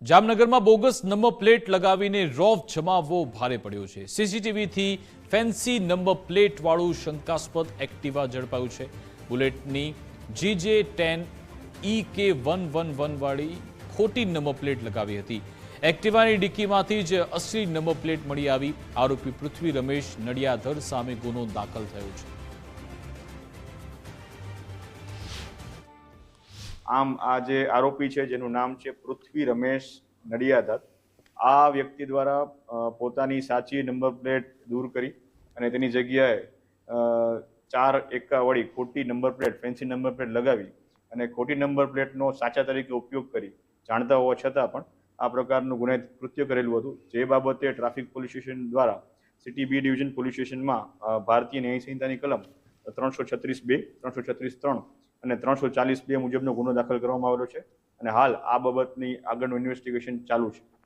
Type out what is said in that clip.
જામનગરમાં bogus number plate લગાવીને રોફ જમાવવો ભારે પડ્યો છે। સીસીટીવીથી ફેન્સી નંબર પ્લેટ વાળું શંકાસ્પદ એક્ટિવા ઝડપાયું છે। બુલેટની GJ10 EK111 વાળી ખોટી નંબર પ્લેટ લગાવી હતી। એક્ટિવાની ડિક્કીમાંથી જ અસલી નંબર પ્લેટ મળી આવી। આરોપી પૃથ્વી રમેશ નડિયાધર સામે ગુનો દાખલ થયો છે। આમ આ જે આરોપી છે જેનું નામ છે પૃથ્વી રમેશ નડિયાધર, આ વ્યક્તિ દ્વારા પોતાની સાચી નંબર પ્લેટ દૂર કરી અને તેની જગ્યાએ 4 એકા વાળી ખોટી number plate, fancy number plate લગાવી અને ખોટી નંબર પ્લેટનો સાચા તરીકે ઉપયોગ કરી જાણતા હોવા છતાં પણ આ પ્રકારનું ગુનાહિત કૃત્ય કરેલું હતું। જે બાબતે ટ્રાફિક પોલીસ સ્ટેશન દ્વારા સિટી બી ડિવિઝન પોલીસ સ્ટેશનમાં ભારતીય ન્યાય સંહિતાની કલમ 336(2), 336(3) અને 340(2) મુજબનો ગુનો દાખલ કરવામાં આવેલો છે અને હાલ આ બાબતની આગળનું ઇન્વેસ્ટિગેશન ચાલુ છે।